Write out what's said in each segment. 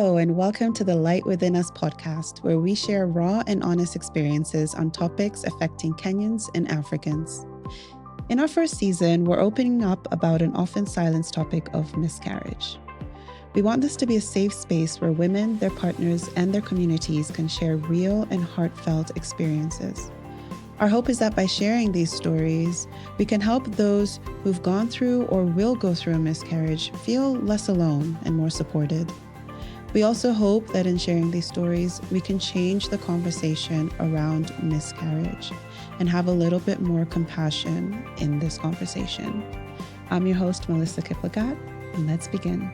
Hello, and welcome to the Light Within Us podcast, where we share raw and honest experiences on topics affecting Kenyans and Africans. In our first season, we're opening up about an often silenced topic of miscarriage. We want this to be a safe space where women, their partners, and their communities can share real and heartfelt experiences. Our hope is that by sharing these stories, we can help those who've gone through or will go through a miscarriage feel less alone and more supported. We also hope that in sharing these stories, we can change the conversation around miscarriage and have a little bit more compassion in this conversation. I'm your host, Melissa Kiplagat, and let's begin.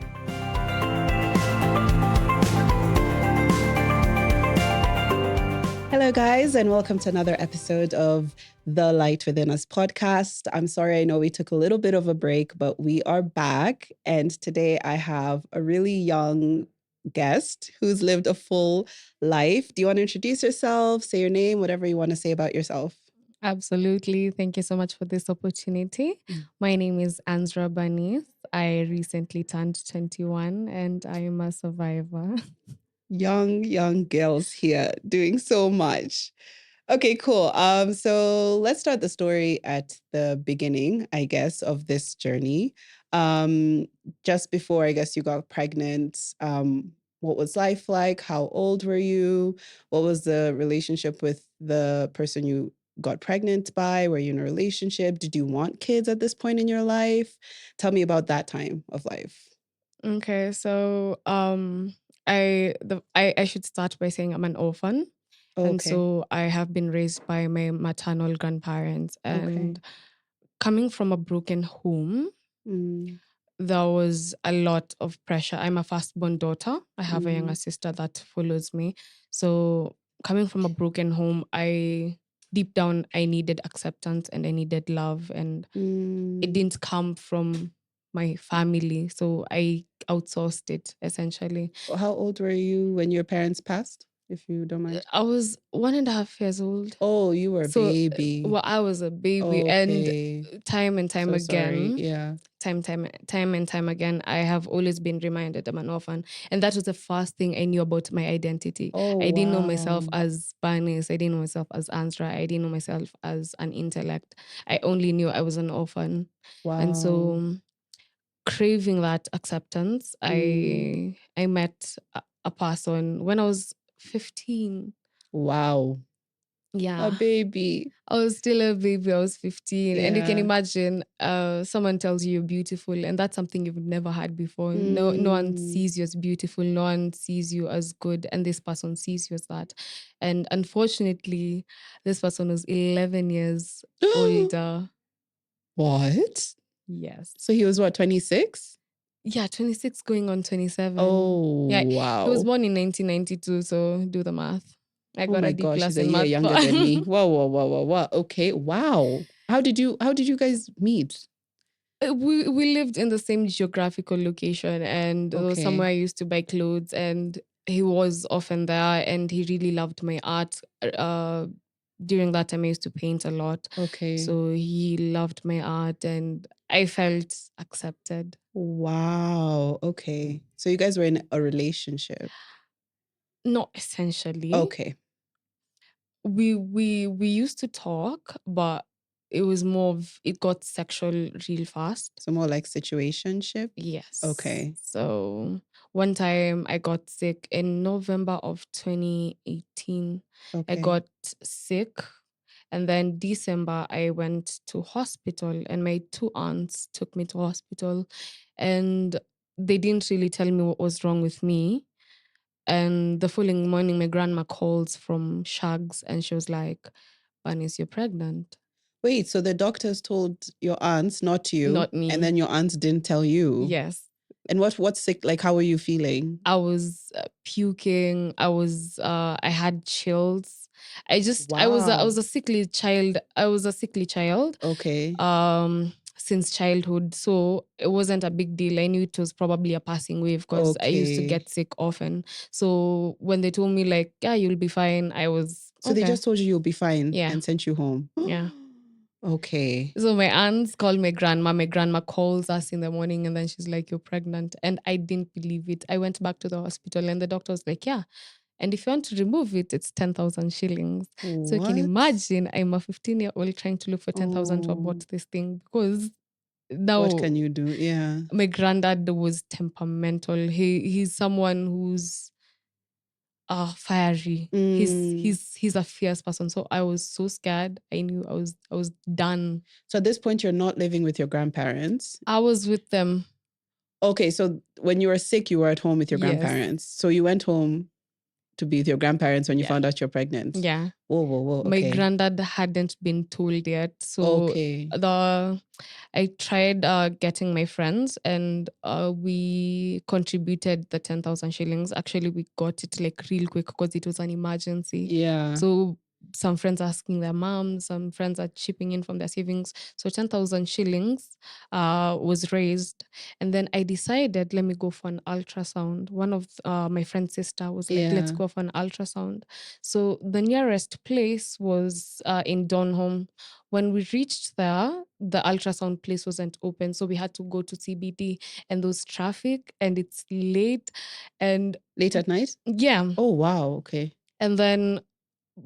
Hello, guys, and welcome to another episode of the Light Within Us podcast. I'm sorry, I know we took a little bit of a break, but we are back. And today I have a really young guest who's lived a full life. Do you want to introduce yourself, say your name, whatever you want to say about yourself? Absolutely. Thank you so much for this opportunity. My name is Anzrah. I recently turned 21 and I am a survivor. Young girls here doing so much. Okay, cool. So let's start the story at the beginning, I guess, of this journey. Just before, I guess, you got pregnant, what was life like? How old were you? What was the relationship with the person you got pregnant by? Were you in a relationship? Did you want kids at this point in your life? Tell me about that time of life. Okay, so I should start by saying I'm an orphan. And Okay. so I have been raised by my maternal grandparents. And coming from a broken home, there was a lot of pressure. I'm a firstborn daughter. I have a younger sister that follows me. So coming from a broken home, deep down, I needed acceptance and I needed love. And it didn't come from my family. So I outsourced it essentially. How old were you when your parents passed, if you don't mind? I was 1.5 years old. Oh, you were a baby. Well, I was a baby. Okay. And time and time So again, sorry. Yeah. time and time again, I have always been reminded I'm an orphan. And that was the first thing I knew about my identity. Oh, I didn't know myself wow. as Banis. I didn't know myself as Anzrah. I didn't know myself as an intellect. I only knew I was an orphan. Wow. And so craving that acceptance, I met a person when I was 15. Wow. Yeah. A baby. I was still a baby. I was 15. And you can Yeah. imagine someone tells you you're beautiful, and that's something you've never had before. No one sees you as beautiful. No one sees you as good. And this person sees you as that. And unfortunately, this person was 11 years older. What? Yes. So he was what, 26? Yeah, 26 going on 27. Oh, yeah, wow. He was born in 1992, so do the math. I got my a D gosh, plus he's a in year math. younger than me. Whoa. Okay, wow. How did you guys meet? We lived in the same geographical location, and it was somewhere I used to buy clothes, and he was often there, and he really loved my art. During that time, I used to paint a lot. Okay. So he loved my art, and I felt accepted. Wow. Okay. So you guys were in a relationship? Not essentially. Okay. We used to talk, but it was more of, it got sexual real fast. So more like situationship? Yes. Okay. So one time I got sick in November of 2018. Okay. I got sick. And then December, I went to hospital, and my 2 aunts took me to hospital. And they didn't really tell me what was wrong with me. And the following morning, my grandma calls from Shags, and she was like, Banis, you're pregnant. Wait, so the doctors told your aunts, not you? Not me. And then your aunts didn't tell you? Yes. And what's sick? Like, how were you feeling? I was puking. I had chills. I was a sickly child. Okay. Since childhood. So it wasn't a big deal. I knew it was probably a passing wave because I used to get sick often. So when they told me like, yeah, you'll be fine, I was So they just told you you'll be fine Yeah. and sent you home? Yeah. Okay. So my aunts call my grandma. My grandma calls us in the morning and then she's like, "You're pregnant." And I didn't believe it. I went back to the hospital and the doctor was like, "Yeah. And if you want to remove it, it's 10,000 shillings." So you can What? imagine I'm a 15-year-old trying to look for 10,000 to Oh, abort this thing because what now can you do? Yeah. my granddad was temperamental. He's someone who's fiery. Mm. He's a fierce person. So I was so scared. I knew I was done. So at this point, you're not living with your grandparents. I was with them. Okay, so when you were sick, you were at home with your Yes. grandparents. So you went home to be with your grandparents when you Yeah. found out you're pregnant. Yeah. Whoa. My Okay. granddad hadn't been told yet. So Okay. I tried getting my friends and we contributed the 10,000 shillings. Actually, we got it like real quick because it was an emergency. Yeah. So some friends asking their moms, some friends are chipping in from their savings. So 10,000 shillings was raised. And then I decided, let me go for an ultrasound. One of my friend's sister was like, let's Yeah. go for an ultrasound. So the nearest place was in Donholm. When we reached there, the ultrasound place wasn't open. So we had to go to CBD and there was traffic and it's late. And Late at night? yeah. Oh, wow. Okay. And then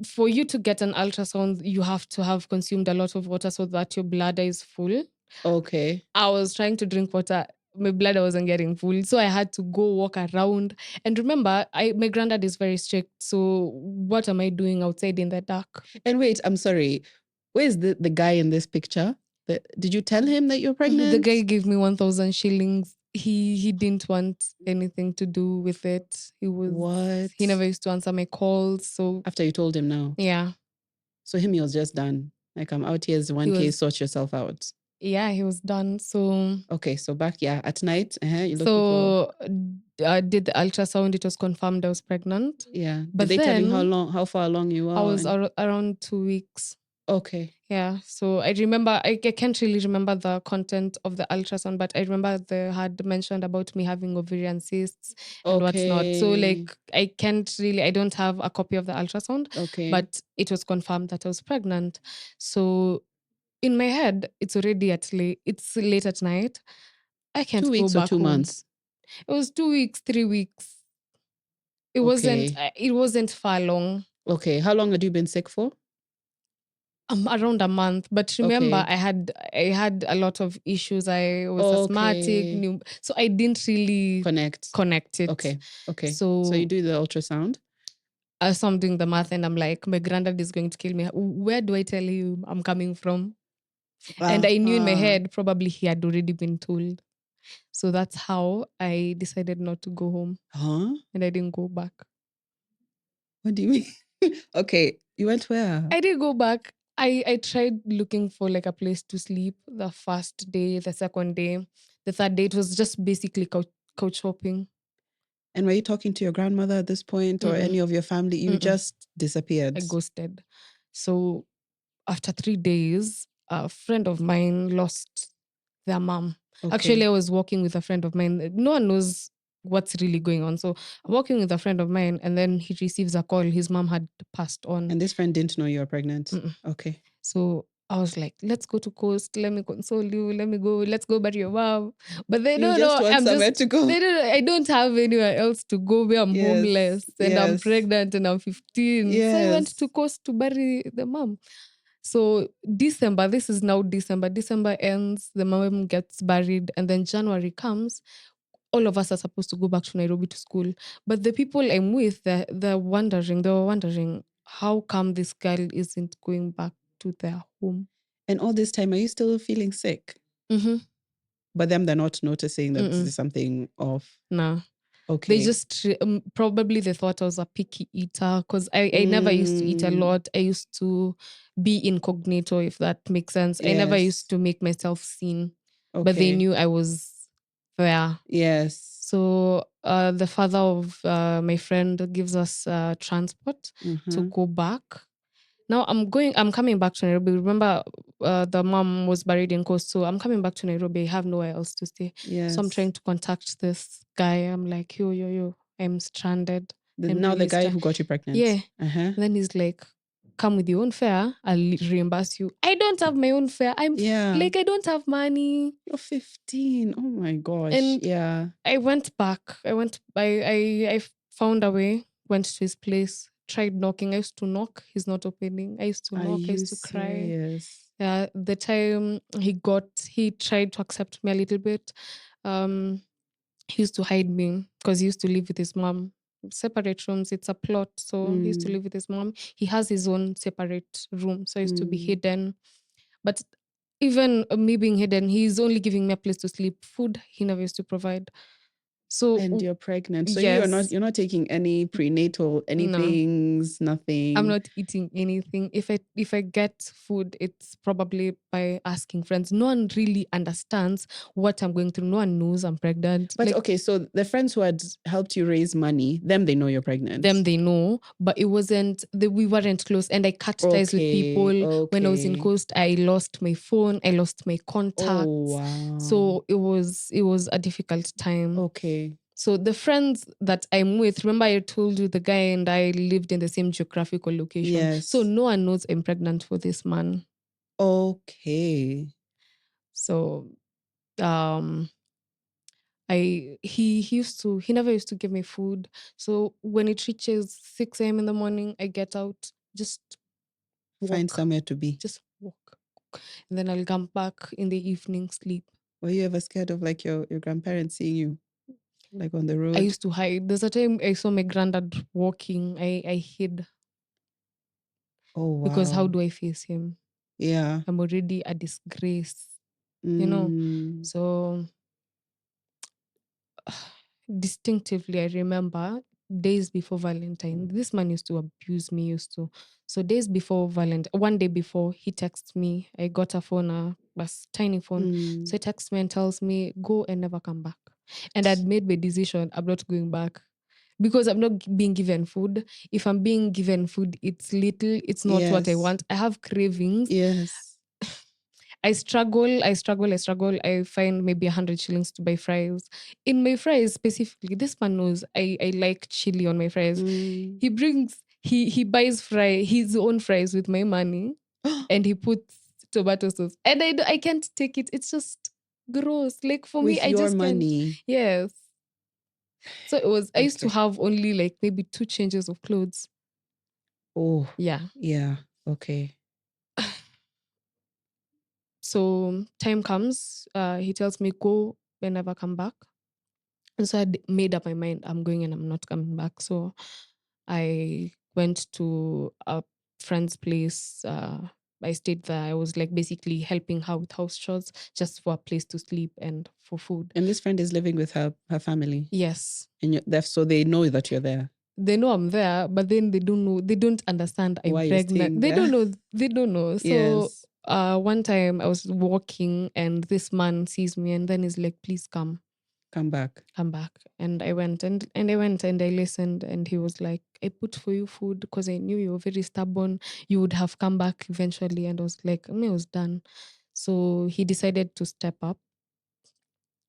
for you to get an ultrasound, you have to have consumed a lot of water so that your bladder is full. Okay. I was trying to drink water. My bladder wasn't getting full. So I had to go walk around. And remember, my granddad is very strict. So what am I doing outside in the dark? And wait, I'm sorry. Where's the guy in this picture? Did you tell him that you're pregnant? The guy gave me 1,000 shillings. He didn't want anything to do with it. What? He never used to answer my calls. So After you told him now? yeah. So him, he was just done. Like, I'm out here as 1K, sort yourself out. Yeah, he was done. So okay, so back at night, you're looking so I did the ultrasound. It was confirmed I was pregnant. Yeah. But Did they tell you then how far along you are? I was around 2 weeks. Okay. Yeah. So I remember, I can't really remember the content of the ultrasound, but I remember they had mentioned about me having ovarian cysts and what's not. So like, I don't have a copy of the ultrasound, but it was confirmed that I was pregnant. So in my head, it's late at night. I can't 2 go weeks or back 2 home. months? It was 2 weeks, 3 weeks. It wasn't far long. Okay. How long had you been sick for? Around a month. But remember, I had a lot of issues. I was asthmatic, so I didn't really connect it. Okay. So you do the ultrasound? So I'm doing the math and I'm like, my granddad is going to kill me. Where do I tell you I'm coming from? And I knew in my head, probably he had already been told. So that's how I decided not to go home. Huh? And I didn't go back. What do you mean? Okay. You went where? I didn't go back. I tried looking for like a place to sleep the first day, the second day, the third day. It was just basically couch hopping. And were you talking to your grandmother at this point or any of your family? You just disappeared. I ghosted. So after 3 days, a friend of mine lost their mom. Okay. Actually, I was walking with a friend of mine. No one knows what's really going on. So I'm walking with a friend of mine and then he receives a call. His mom had passed on. And this friend didn't know you were pregnant? Okay. So I was like, let's go to Coast. Let me console you. Let me go. Let's go bury your mom. But they don't know. Want somewhere to go. I don't have anywhere else to go where I'm homeless and I'm pregnant and I'm 15. So I went to Coast to bury the mom. So December, this is now December. December ends, the mom gets buried, and then January comes. All of us are supposed to go back to Nairobi to school. But the people I'm with, they were wondering, how come this girl isn't going back to their home? And all this time, are you still feeling sick? But them, they're not noticing that there's something off? No. Okay. They just, probably they thought I was a picky eater because I never used to eat a lot. I used to be incognito, if that makes sense. I never used to make myself seen. But they knew I was there. Yes. So the father of my friend gives us transport to go back. Now I'm coming back to Nairobi. Remember, the mom was buried in Coast, so I'm coming back to Nairobi. I have nowhere else to stay. Yes. So I'm trying to contact this guy. I'm like, yo, I'm stranded. The guy who got you pregnant? Yeah. And then he's like, come with your own fare, I'll reimburse you. I don't have my own fare. I don't have money. You're 15. Oh my gosh. And I went back. I found a way, went to his place, tried knocking. I used to knock, he's not opening. I used to knock, I used to cry. Yeah, the time he tried to accept me a little bit. He used to hide me because he used to live with his mom. Separate rooms, it's a plot. So he used to live with his mom. He has his own separate room. So I used to be hidden. But even me being hidden, he's only giving me a place to sleep. Food, he never used to provide. So and you're pregnant. So yes, you're not taking any prenatal, anything's nothing. I'm not eating anything. If I get food, it's probably by asking friends. No one really understands what I'm going through. No one knows I'm pregnant. But okay, so the friends who had helped you raise money, them they know you're pregnant. Them they know, but it wasn't. We weren't close, and I cut ties with people. When I was in Coast, I lost my phone. I lost my contacts. Oh wow! So it was a difficult time. Okay. So the friends that I'm with, remember I told you the guy and I lived in the same geographical location. Yes. So no one knows I'm pregnant for this man. Okay. So he never used to give me food. So when it reaches 6 a.m. in the morning, I get out, just walk. Find somewhere to be. Just walk. And then I'll come back in the evening, sleep. Were you ever scared of like your grandparents seeing you? Like on the road? I used to hide. There's a time I saw my granddad walking. I hid. Oh, wow. Because how do I face him? Yeah. I'm already a disgrace, you know? So distinctively, I remember days before Valentine, this man used to abuse me, So days before Valentine, one day before, he texts me. I got a phone, a tiny phone. So he texts me and tells me, go and never come back. And I'd made my decision, I'm not going back. Because I'm not being given food. If I'm being given food, it's little. It's not what I want. I have cravings. Yes. I struggle. I find maybe 100 shillings to buy fries. In my fries specifically, this man knows I like chili on my fries. He buys his own fries with my money and he puts tomato sauce. And I can't take it. It's just gross. Like for me, I just money. Can't. Yes. So I used to have only like maybe 2 changes of clothes. Oh. Yeah. Yeah. Okay. So time comes, he tells me, go and never come back. And so I made up my mind, I'm going and I'm not coming back. So I went to a friend's place. I stayed there. I was like basically helping her with house chores just for a place to sleep and for food. And this friend is living with her family? Yes. And so they know that you're there? They know I'm there, but then they don't know. They don't understand I'm pregnant. They don't know. They don't know. So yes. One time I was walking and this man sees me and then he's like, please come. Come back. And I went and I went and I listened and he was like, I put for you food because I knew you were very stubborn. You would have come back eventually. And I was like, I was done. So he decided to step up.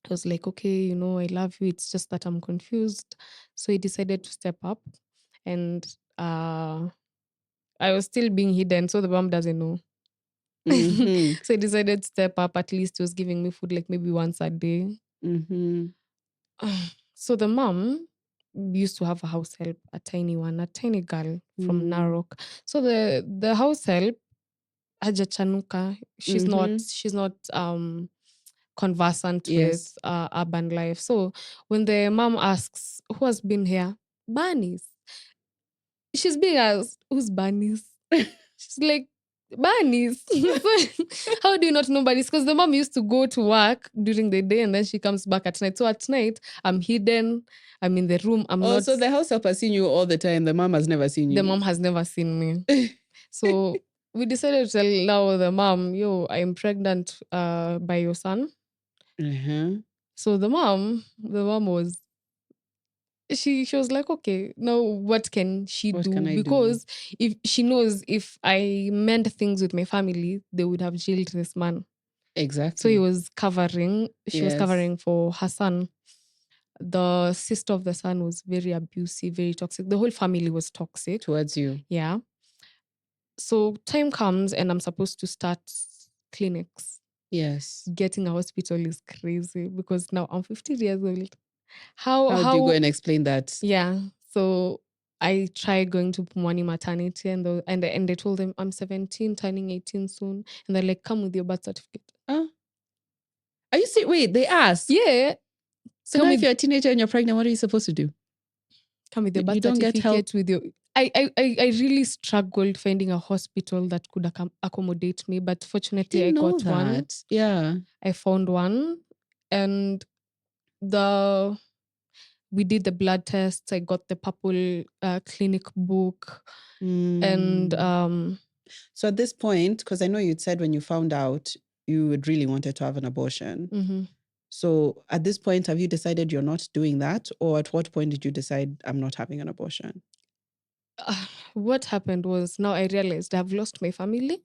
I was like, okay, I love you. It's just that I'm confused. So he decided to step up and I was still being hidden. So the mom doesn't know. Mm-hmm. So he decided to step up. At least he was giving me food like maybe once a day. Mm-hmm. So the mom used to have a house help, a tiny girl from Narok. So the house help, Haja Chanuka, she's not conversant with urban life. So when the mom asks, who has been here? Barney's. She's being asked, who's Barney's? She's like, Barney's. How do you not know Barney's? Because the mom used to go to work during the day and then she comes back at night. So at night, I'm hidden. I'm in the room. I'm not. So the house help has seen you all the time. The mom has never seen you. The mom has never seen me. So we decided to tell now the mom, I'm pregnant by your son. So the mom was, she was like, okay, now what can she do? Because if she knows if I meant things with my family, they would have jailed this man. Exactly. So she was covering for her son. The sister of the son was very abusive, very toxic. The whole family was toxic. Towards you. Yeah. So time comes and I'm supposed to start clinics. Yes. Getting a hospital is crazy because now I'm 15 years old. How do you go and explain that? Yeah. So I tried going to Pumwani maternity and they told them I'm 17, turning 18 soon. And they're like, come with your birth certificate. Are you serious? Wait, they asked? Yeah. So now if you're a teenager and you're pregnant, what are you supposed to do? Come with your birth certificate, with your... I really struggled finding a hospital that could accommodate me, but fortunately I got one. Yeah. I found one and we did the blood tests. I got the purple clinic book. And so at this point, because I know you'd said when you found out you would really wanted to have an abortion. Mm-hmm. So at this point, have you decided you're not doing that? Or at what point did you decide I'm not having an abortion? What happened was, now I realized I've lost my family.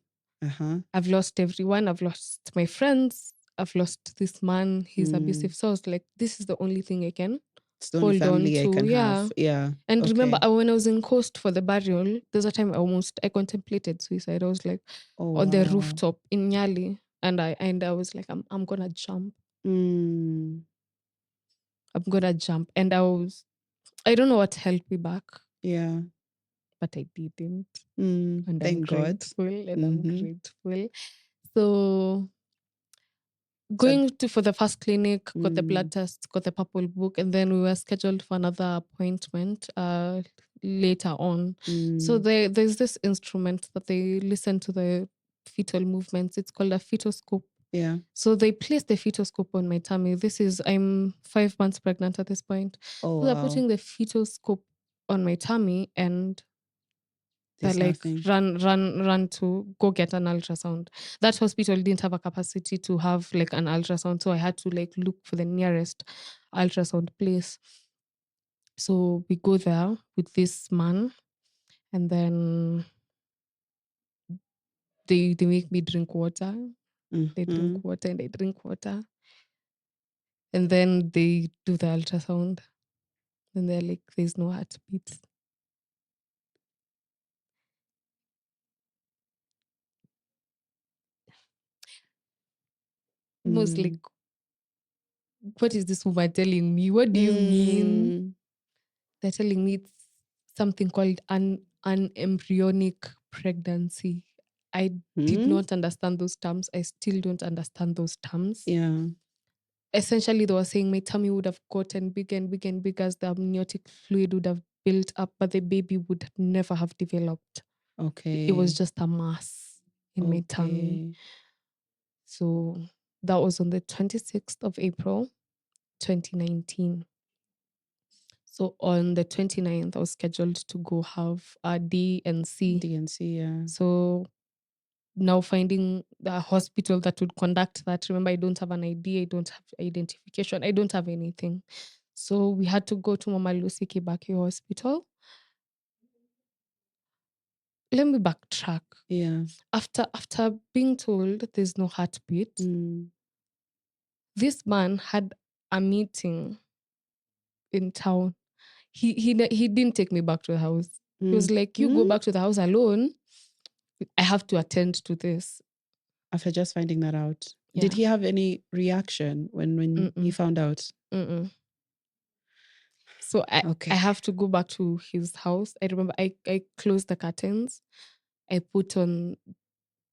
I've lost everyone. I've lost my friends. I've lost this man. He's abusive. So I was like, this is the only thing I can hold on to. Have. Yeah. And remember, when I was in Coast for the burial, there's a time I contemplated suicide. I was like on the rooftop in Nyali. And I was like, I'm gonna jump. I'm gonna jump. And I don't know what held me back. Yeah. But I didn't. And I'm grateful. I'm grateful. So going for the first clinic, got the blood test, got the purple book, and then we were scheduled for another appointment later on. So there's this instrument that they listen to the fetal movements. It's called a fetoscope. Yeah. So they placed the fetoscope on my tummy. I'm 5 months pregnant at this point. So they're putting the fetoscope on my tummy and they're like, run to go get an ultrasound. That hospital didn't have a capacity to have like an ultrasound. So I had to like look for the nearest ultrasound place. So we go there with this man and then they make me drink water. They drink water and I drink water. And then they do the ultrasound. And they're like, there's no heartbeat. Most like, what is this woman telling me? What do you mean? They're telling me it's something called an embryonic pregnancy. I did not understand those terms. I still don't understand those terms. Yeah. Essentially, they were saying my tummy would have gotten bigger and bigger and bigger as the amniotic fluid would have built up, but the baby would never have developed. Okay. It was just a mass in my tummy. So that was on the 26th of April, 2019. So on the 29th, I was scheduled to go have a D&C. Yeah. So now finding the hospital that would conduct that. Remember, I don't have an ID, I don't have identification, I don't have anything. So we had to go to Mama Lucy Kibaki Hospital. Let me backtrack. Yeah. After being told there's no heartbeat, this man had a meeting in town. He didn't take me back to the house. He was like, you go back to the house alone. I have to attend to this. After just finding that out. Yeah. Did he have any reaction when he found out? So I have to go back to his house. I remember I closed the curtains. I put on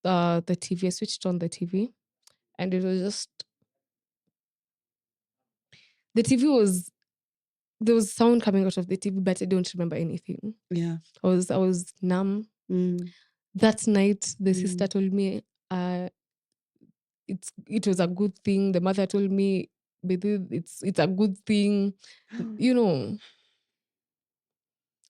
the TV. I switched on the TV. And it was just... The TV was... There was sound coming out of the TV, but I don't remember anything. Yeah. I was numb. That night, the sister told me it was a good thing. The mother told me it's a good thing, you know.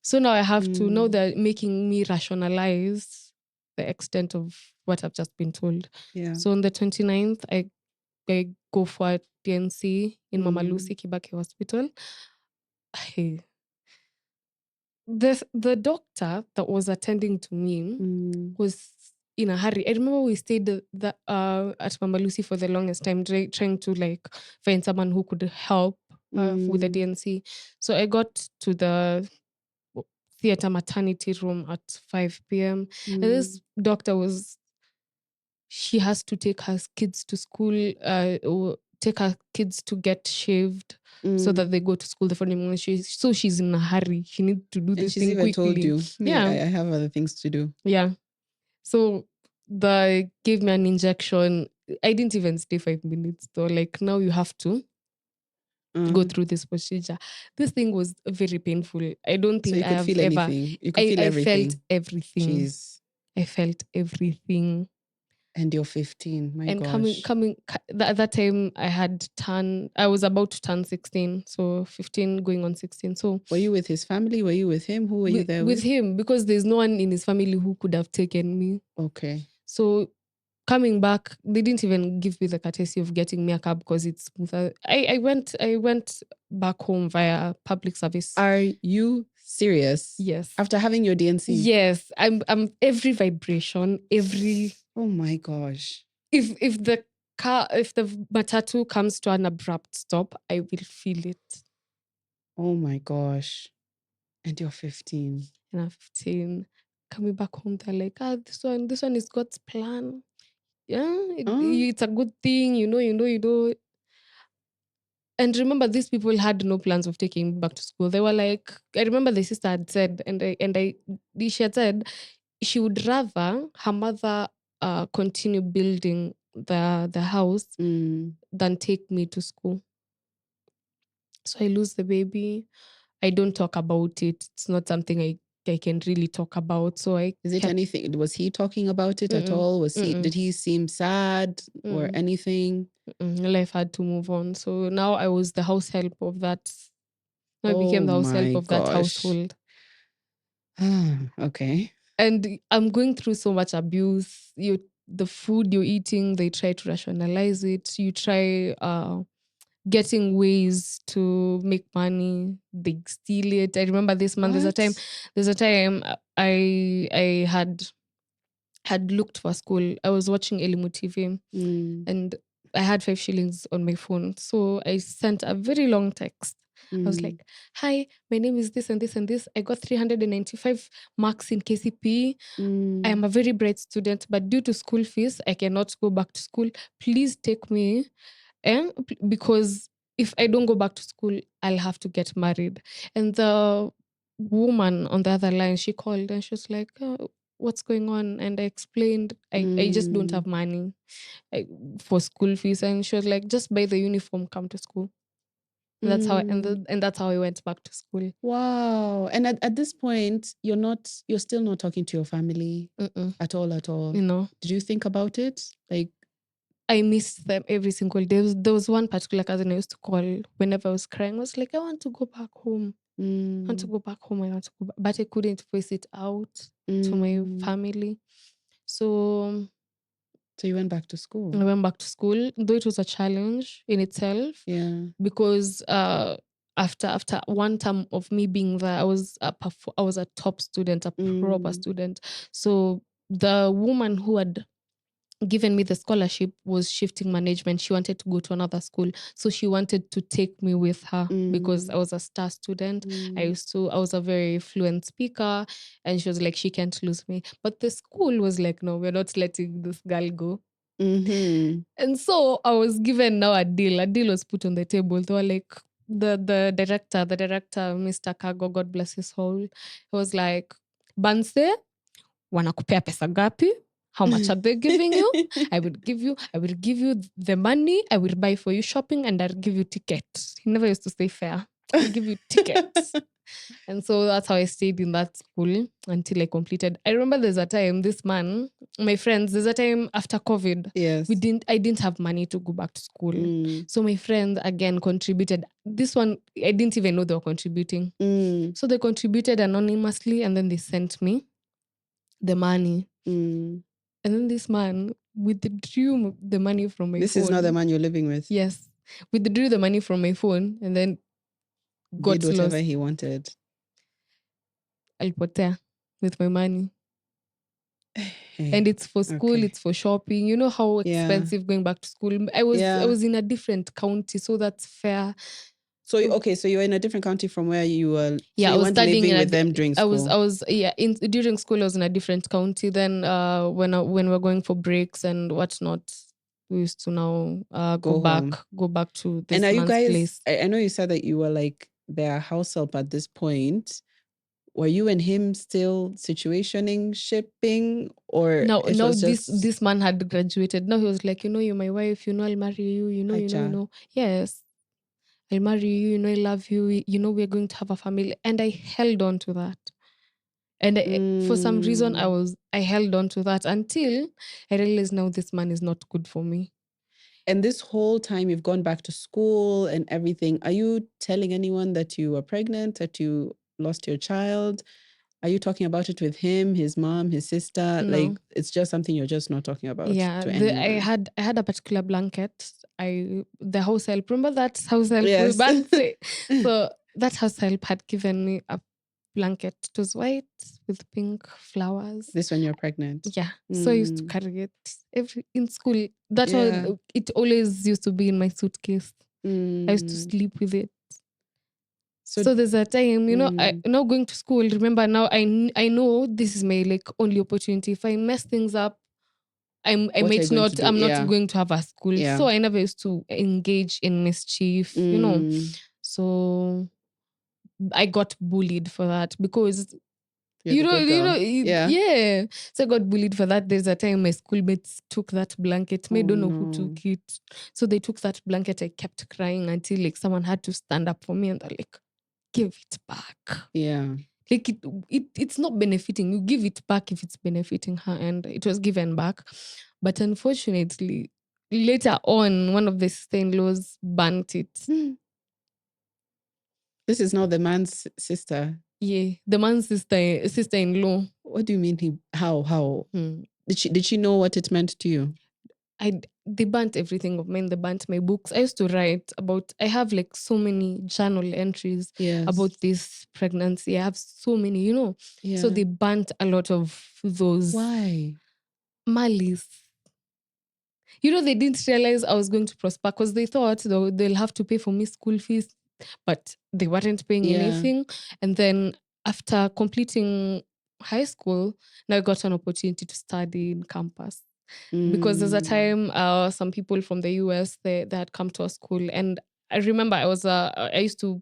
So now I have to... Now they're making me rationalize the extent of what I've just been told. Yeah. So on the 29th, I go for a TNC in Mama Lucy Kibaki Hospital. The doctor that was attending to me was in a hurry. I remember we stayed at Mama Lucy for the longest time, trying to like find someone who could help with the DNC. So I got to the theater maternity room at 5 p.m. And this doctor she has to take her kids to school, or take her kids to get shaved so that they go to school the following morning. She's in a hurry. She needs to do this thing quickly. Told you, yeah, I have other things to do. Yeah. So they gave me an injection. I didn't even stay 5 minutes though. Like, now you have to go through this procedure. This thing was very painful. I don't think I have ever. Anything. You could feel everything. I felt everything. Jeez. I felt everything. And you're 15, my and gosh. coming at that time I was about to turn 16, so 15 going on 16. So were you with his family? Were you with him? Who were you there with? With him, because there's no one in his family who could have taken me. Okay. So coming back, they didn't even give me the courtesy of getting me a cab because it's smoother. I went back home via public service. Are you serious? Yes. After having your DNC? Yes. I'm every vibration, every. Oh my gosh. If the matatu comes to an abrupt stop, I will feel it. Oh my gosh. And you're 15. And I'm 15. Coming back home, they're like, this one is God's plan. Yeah, it's a good thing, you know. And remember, these people had no plans of taking me back to school. They were like, I remember the sister had said, she had said she would rather her mother continue building the house than take me to school. So I lose the baby. I don't talk about it. It's not something I can really talk about. So anything? Was he talking about it at all? Did he seem sad or anything? Life had to move on. So now I was the house help of that. I became the house help of that household. Okay. And I'm going through so much abuse. The food you're eating, they try to rationalize it. You try getting ways to make money. They steal it. I remember this month. There's a time I had looked for school. I was watching Elimu TV and I had 5 shillings on my phone. So I sent a very long text. I was like, hi, my name is this and this and this. I got 395 marks in KCPE. I am a very bright student, but due to school fees, I cannot go back to school. Please take me. Because if I don't go back to school, I'll have to get married. And the woman on the other line, she called and she was like, what's going on? And I explained, I just don't have money for school fees. And she was like, just buy the uniform, come to school. And that's how that's how I went back to school. Wow. And at this point, you're still not talking to your family at all. You know. Did you think about it? Like, I miss them every single day. There was one particular cousin I used to call whenever I was crying. I was like, I want to go back home. I want to go back home. I want to go back. But I couldn't voice it out to my family. So you went back to school? I went back to school, though it was a challenge in itself. Yeah. Because after one term of me being there, I was a top student, a proper student. So the woman who had given me the scholarship was shifting management. She wanted to go to another school. So she wanted to take me with her because I was a star student. I was a very fluent speaker, and she was like, she can't lose me. But the school was like, no, we're not letting this girl go. And so I was given now a deal. A deal was put on the table. They were like, the director, Mr. Kago, God bless his soul, he was like, Banse, wanakupea pesa gapi? How much are they giving you? I will give you the money. I will buy for you shopping and I'll give you tickets. He never used to say fare. I'll give you tickets. And so that's how I stayed in that school until I completed. I remember there's a time, this man, my friends, there's a time after COVID. Yes. I didn't have money to go back to school. So my friends again contributed. This one, I didn't even know they were contributing. So they contributed anonymously and then they sent me the money. And then this man withdrew the money from my phone. This is not the man you're living with? Yes. Withdrew the money from my phone and then got did whatever lost. He wanted. Alipotea with my money. And it's for school, it's for shopping. You know how expensive going back to school. I was in a different county, so that's fair. So okay, so you were in a different country from where you were. Yeah, so you I was weren't studying living with them during school. During school I was in a different county. Then when we were going for breaks and whatnot, we used to now go back to this man's place. I know you said that you were like their house help at this point. Were you and him still situationing, shipping, or no, was just... this man had graduated. Now he was like, you're my wife, I'll marry you, you know. Yes, I'll marry you, I love you, we're going to have a family. And I held on to that. And for some reason, I held on to that until I realized now this man is not good for me. And this whole time you've gone back to school and everything, are you telling anyone that you were pregnant, that you lost your child? Are you talking about it with him, his mom, his sister? No. Like, it's just something you're just not talking about to anyone? I had a particular blanket. The house help. Remember that house help? Yes. So that house help had given me a blanket. It was white with pink flowers. This when you're pregnant? Yeah. So I used to carry it in school. It always used to be in my suitcase. I used to sleep with it. So there's a time, I now going to school. Remember now, I know this is my like only opportunity. If I mess things up, I'm not going to have a school. Yeah. So I never used to engage in mischief, So I got bullied for that because yeah. So I got bullied for that. There's a time my schoolmates took that blanket. I don't know who took it. So they took that blanket. I kept crying until like someone had to stand up for me and they're like, give it back. Yeah. Like it's not benefiting. You give it back if it's benefiting her, and it was given back. But unfortunately, later on, one of the sister-in-laws burnt it. This is not the man's sister. Yeah, the man's sister-in-law. What do you mean how? Did she know what it meant to you? They burnt everything of mine. They burnt my books. I used to write about, I have like so many journal entries about this pregnancy. I have so many, So they burnt a lot of those. Why? Malice. They didn't realize I was going to prosper because they thought they'll have to pay for me school fees, but they weren't paying anything. And then after completing high school, now I got an opportunity to study in campus. Because there's a time some people from the US, they had come to our school. And I remember I used to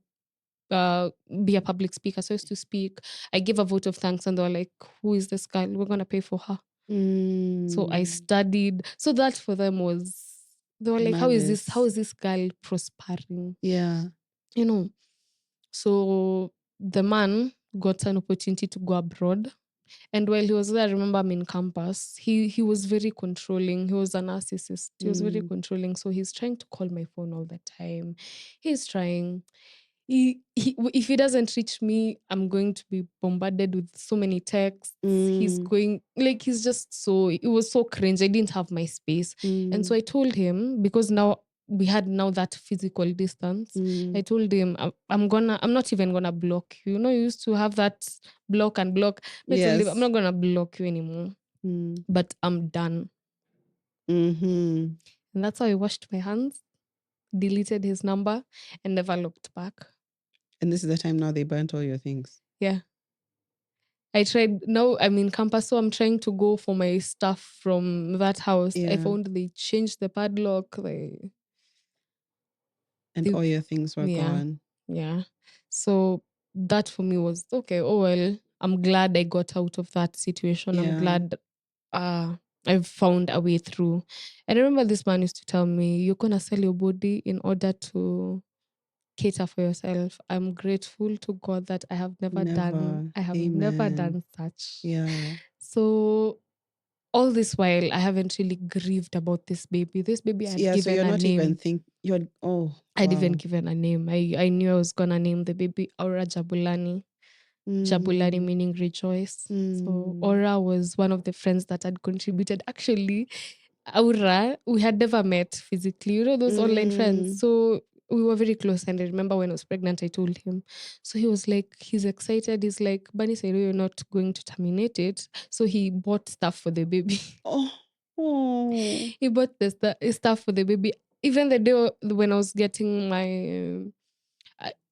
be a public speaker. So I used to speak. I gave a vote of thanks and they were like, who is this girl? We're going to pay for her. So I studied. So that for them was, they were like, how is this girl prospering? Yeah. So the man got an opportunity to go abroad. And while he was there, I remember I'm in campus. He was very controlling. He was a narcissist. He was very controlling. So he's trying to call my phone all the time. He's trying. If he doesn't reach me, I'm going to be bombarded with so many texts. He's just so, it was so cringe. I didn't have my space. And so I told him, because now we had that physical distance. I told him, I'm not even gonna block you. You used to have that block and block. I told him, I'm not gonna block you anymore. But I'm done. And that's how I washed my hands, deleted his number, and never looked back. And this is the time now they burnt all your things. Yeah. I tried, now I'm in campus, so I'm trying to go for my stuff from that house. I found they changed the padlock. And all your things were gone. Yeah. So that for me was, okay, oh well, I'm glad I got out of that situation. I'm glad I've found a way through. And I remember this man used to tell me, you're going to sell your body in order to cater for yourself. I'm grateful to God that I have never done such. Yeah. So all this while, I haven't really grieved about this baby. This baby I had given so you're a not name. even think you're I'd even given a name. I knew I was gonna name the baby Aura Jabulani. Jabulani meaning rejoice. So Aura was one of the friends that had contributed. Actually, Aura, we had never met physically, those online friends. So we were very close. And I remember when I was pregnant, I told him. So he was like, he's excited. He's like, Bunny, I know you're not going to terminate it. So he bought stuff for the baby. He bought the stuff for the baby. Even the day when I was getting my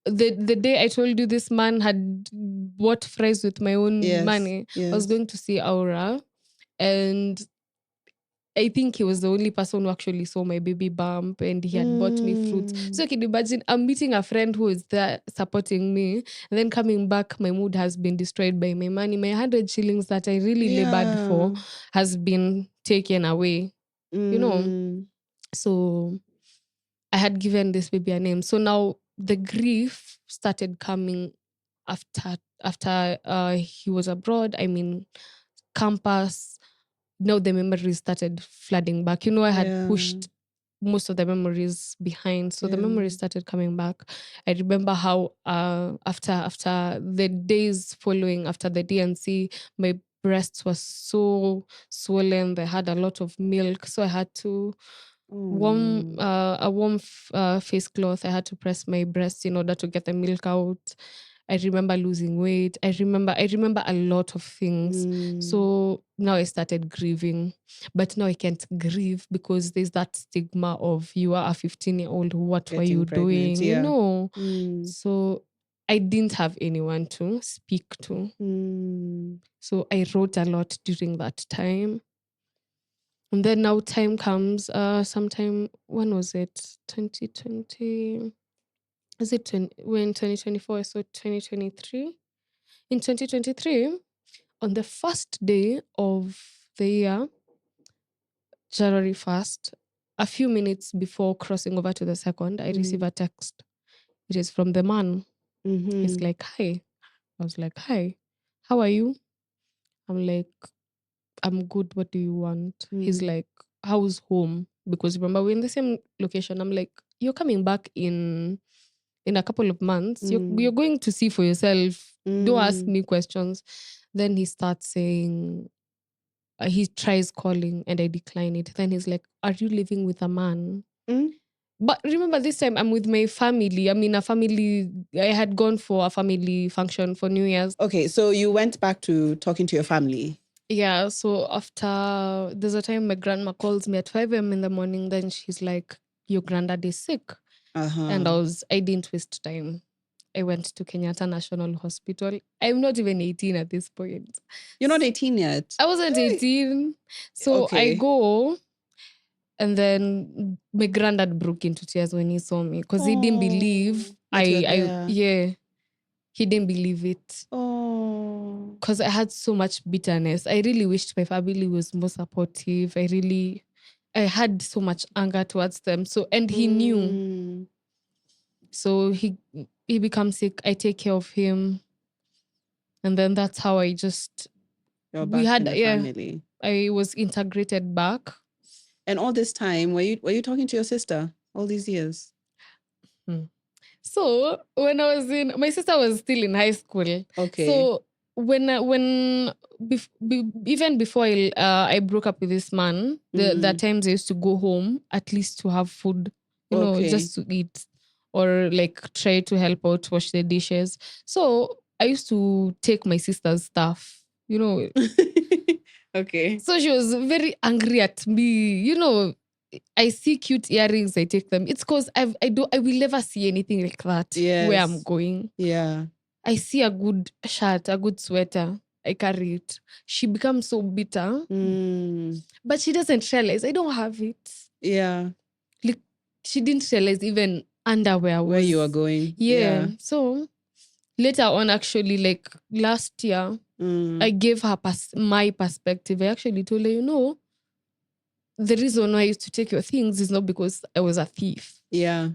the day I told you this man had bought fries with my own money, I was going to see Aura, and I think he was the only person who actually saw my baby bump, and he had bought me fruits. So you can imagine, I'm meeting a friend who is there supporting me, and then coming back, my mood has been destroyed by my money. My 100 shillings that I really labored for has been taken away, you know. So I had given this baby a name. So now the grief started coming after he was abroad. I mean, campus. Now the memories started flooding back. You know, I had pushed most of the memories behind, so the memories started coming back. I remember how after the days following after the DNC, my breasts were so swollen. They had a lot of milk, so I had to warm face cloth. I had to press my breasts in order to get the milk out. I remember losing weight. I remember a lot of things. So now I started grieving. But now I can't grieve because there's that stigma of you are a 15-year-old, what were you doing? You know? So I didn't have anyone to speak to. So I wrote a lot during that time. And then now time comes, sometime, when was it? 2020. Is it when 2024? So 2023. In 2023, on the first day of the year, January 1st, a few minutes before crossing over to the second, I receive a text. It is from the man. He's like, hi. I was like, hi, how are you? I'm like, I'm good. What do you want? He's like, how's home? Because remember, we're in the same location. I'm like, you're coming back in a couple of months. You're going to see for yourself. Don't ask me questions. Then he starts saying, he tries calling and I decline it. Then he's like, are you living with a man? But remember, this time I'm with my family. I mean, I had gone for a family function for New Year's. Okay, so you went back to talking to your family. Yeah, so after, there's a time my grandma calls me at 5 a.m. in the morning, then she's like, your granddad is sick. And I didn't waste time. I went to Kenyatta National Hospital. I'm not even 18 at this point. You're not 18 yet? I wasn't 18. So I go, and then my granddad broke into tears when he saw me because he didn't believe he didn't believe it. Because I had so much bitterness. I really wished my family was more supportive. I had so much anger towards them. So, and he knew. So he becomes sick. I take care of him. And then that's how I just... You're back in the family. I was integrated back. And all this time, were you talking to your sister all these years? So when I was my sister was still in high school. Okay. So even before I broke up with this man, the times I used to go home at least to have food, you know, just to eat or like try to help out wash the dishes. So I used to take my sister's stuff, you know. Okay. So she was very angry at me, you know. I see cute earrings, I take them. It's because I will never see anything like that where I'm going. Yeah. I see a good shirt, a good sweater, I carry it. She becomes so bitter. But she doesn't realize I don't have it. Yeah. Like, she didn't realize even underwear where you are going. Yeah. So later on, actually, like last year, I gave her my perspective. I actually told her, you know, the reason why I used to take your things is not because I was a thief. Yeah.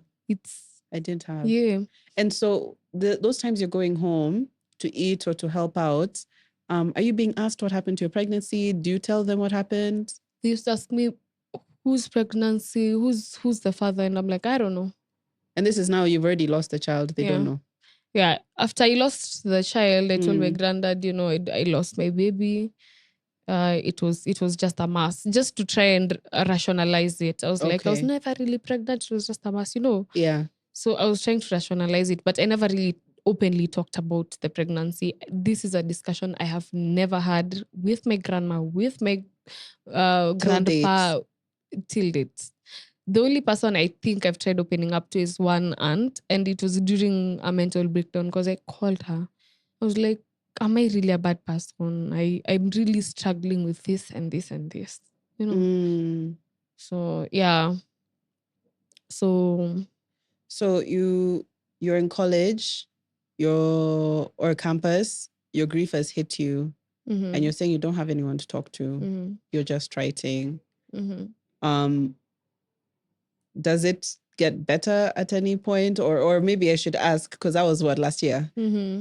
I didn't have. Yeah. And so those times you're going home to eat or to help out, are you being asked what happened to your pregnancy? Do you tell them what happened? They used to ask me, whose pregnancy, who's the father? And I'm like, I don't know. And this is now you've already lost the child. They don't know. Yeah. After I lost the child, I told my granddad, you know, I lost my baby. It was just a mass, just to try and rationalize it. I was like, I was never really pregnant. It was just a mass, you know. Yeah. So I was trying to rationalize it, but I never really openly talked about the pregnancy. This is a discussion I have never had with my grandma, with my grandpa till date. The only person I think I've tried opening up to is one aunt, and it was during a mental breakdown because I called her. I was like, am I really a bad person? I'm really struggling with this and this and this, you know? So, yeah. So you're in college, or campus, your grief has hit you, and you're saying you don't have anyone to talk to. You're just writing. Does it get better at any point, or maybe I should ask, because that was what, last year?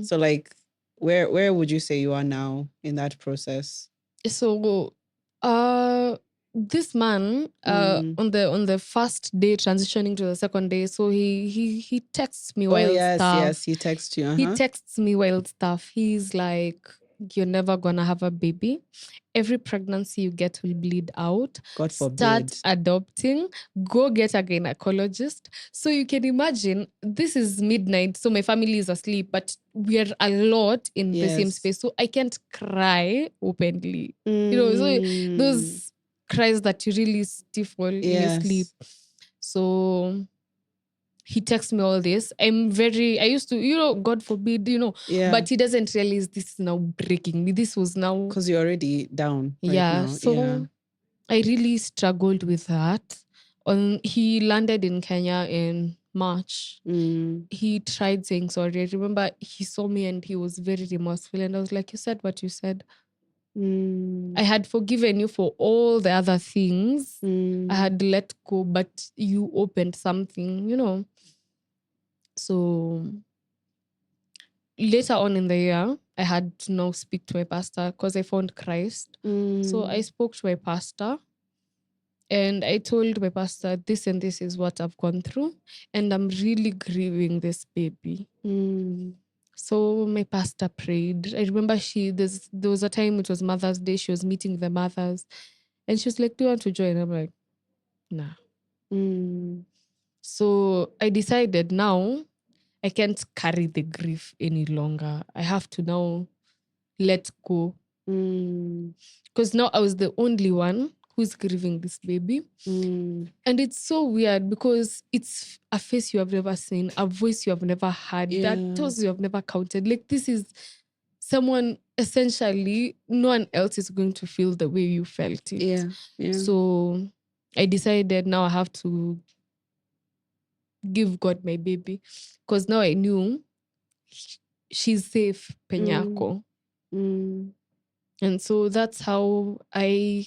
So like, where would you say you are now in that process? So this man on the first day transitioning to the second day, so he texts me wild stuff. Yes, he texts you. He texts me wild stuff. He's like, you're never gonna have a baby. Every pregnancy you get will bleed out. God forbid. Start adopting. Go get a gynecologist. So you can imagine, this is midnight, so my family is asleep, but we're a lot in the same space. So I can't cry openly. You know, so those cries that you really stifle in your sleep. So he texts me all this. I used to, God forbid, but he doesn't realize this is now breaking me. This was now. Because you're already down right now. So I really struggled with that. He landed in Kenya in March. He tried saying sorry. I remember he saw me and he was very remorseful. And I was like, you said what you said. I had forgiven you for all the other things. I had let go, but you opened something. So later on in the year, I had to now speak to my pastor because I found Christ. So I spoke to my pastor and I told my pastor, this and this is what I've gone through, and I'm really grieving this baby. So my pastor prayed. I remember there was a time, it was Mother's Day, she was meeting the mothers, and she was like, do you want to join? I'm like, nah. So I decided now I can't carry the grief any longer. I have to now let go. Because now I was the only one who's grieving this baby. And it's so weird because it's a face you have never seen, a voice you have never heard, that toes you have never counted. Like, this is someone, essentially, no one else is going to feel the way you felt it. So I decided now I have to give God my baby. Because now I knew she's safe penye ako. And so that's how I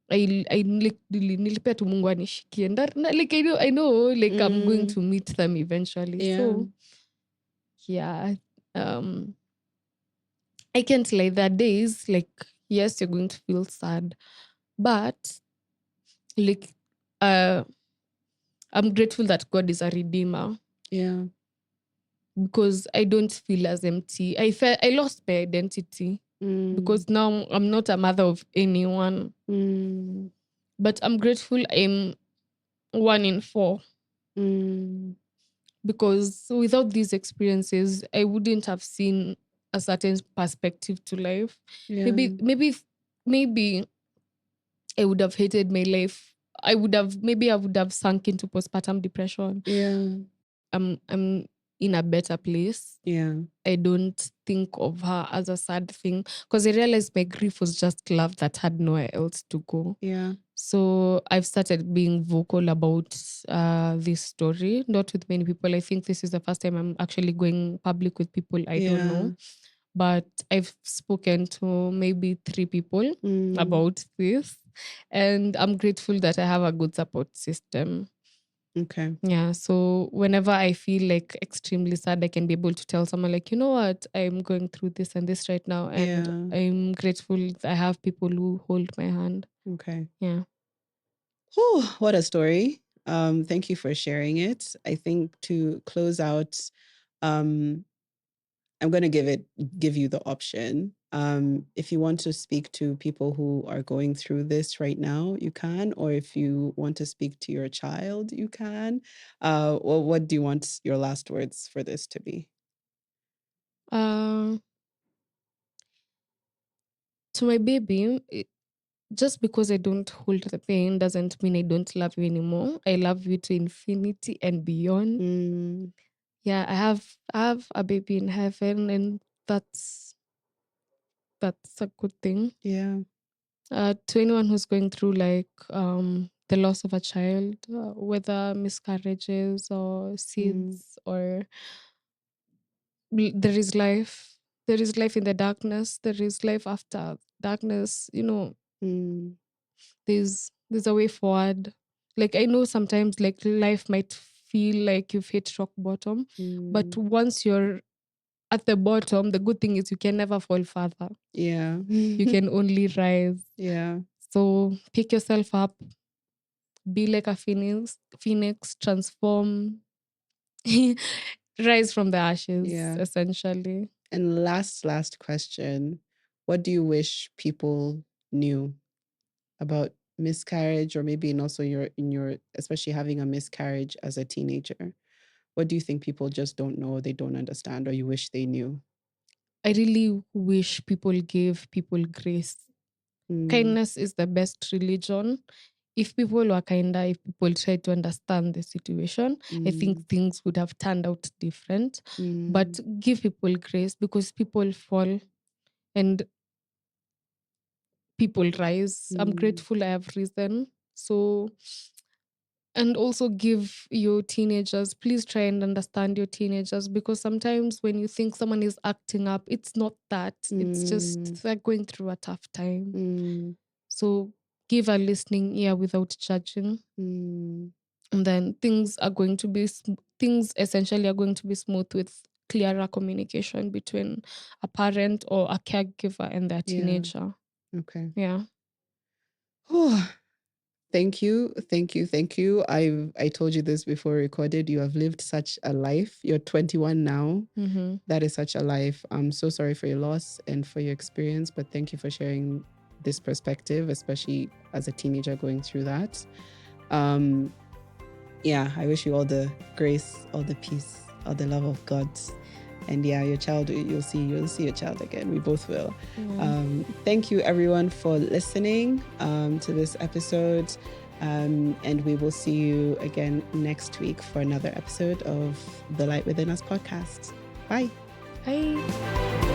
nilipea tu Mungu anishikie. Like I know like I'm going to meet them eventually. So yeah. I can't lie, there are days like, yes, you're going to feel sad, but like I'm grateful that God is a redeemer. Because I don't feel as empty. I lost my identity. Because now I'm not a mother of anyone. But I'm grateful I'm 1 in 4. Because without these experiences, I wouldn't have seen a certain perspective to life. Maybe I would have hated my life. I would have sunk into postpartum depression. I'm in a better place. I don't think of her as a sad thing because I realized my grief was just love that had nowhere else to go. So I've started being vocal about this story, not with many people. I think this is the first time I'm actually going public with people I don't know. But I've spoken to maybe 3 people about this. And I'm grateful that I have a good support system. Okay. Yeah. So whenever I feel like extremely sad, I can be able to tell someone like, you know what, I'm going through this and this right now. And I'm grateful that I have people who hold my hand. Okay. Yeah. Whew, what a story. Thank you for sharing it. I think to close out, I'm going to give you the option. If you want to speak to people who are going through this right now, you can, or if you want to speak to your child, you can. Well, what do you want your last words for this to be? To my baby, just because I don't hold the pain doesn't mean I don't love you anymore. I love you to infinity and beyond. Yeah, I have a baby in heaven, and that's a good thing. Yeah. To anyone who's going through like the loss of a child, whether miscarriages or seeds or there is life. There is life in the darkness. There is life after darkness. There's a way forward. Like I know sometimes like life might feel like you've hit rock bottom, but once you're at the bottom, the good thing is you can never fall further. Yeah. You can only rise. Yeah. So pick yourself up, be like a phoenix, transform, rise from the ashes, essentially. And last question. What do you wish people knew about miscarriage, or maybe also in your especially having a miscarriage as a teenager? What do you think people just don't know, they don't understand, or you wish they knew? I really wish people gave people grace. Kindness is the best religion. If people were kinder, if people tried to understand the situation, I think things would have turned out different. But give people grace, because people fall and people rise. I'm grateful I have risen. So, and also give your teenagers, please try and understand your teenagers, because sometimes when you think someone is acting up, it's not that. It's just they're going through a tough time. So give a listening ear without judging. And then things essentially are going to be smooth with clearer communication between a parent or a caregiver and their teenager. Okay. Yeah. Thank you. I told you this before we recorded. You have lived such a life. You're 21 now. That is such a life. I'm so sorry for your loss and for your experience, but thank you for sharing this perspective, especially as a teenager going through that. Yeah, I wish you all the grace, all the peace, all the love of God. And yeah, your child, you'll see your child again. We both will. Thank you everyone for listening to this episode. And we will see you again next week for another episode of the Light Within Us podcast. Bye. Bye.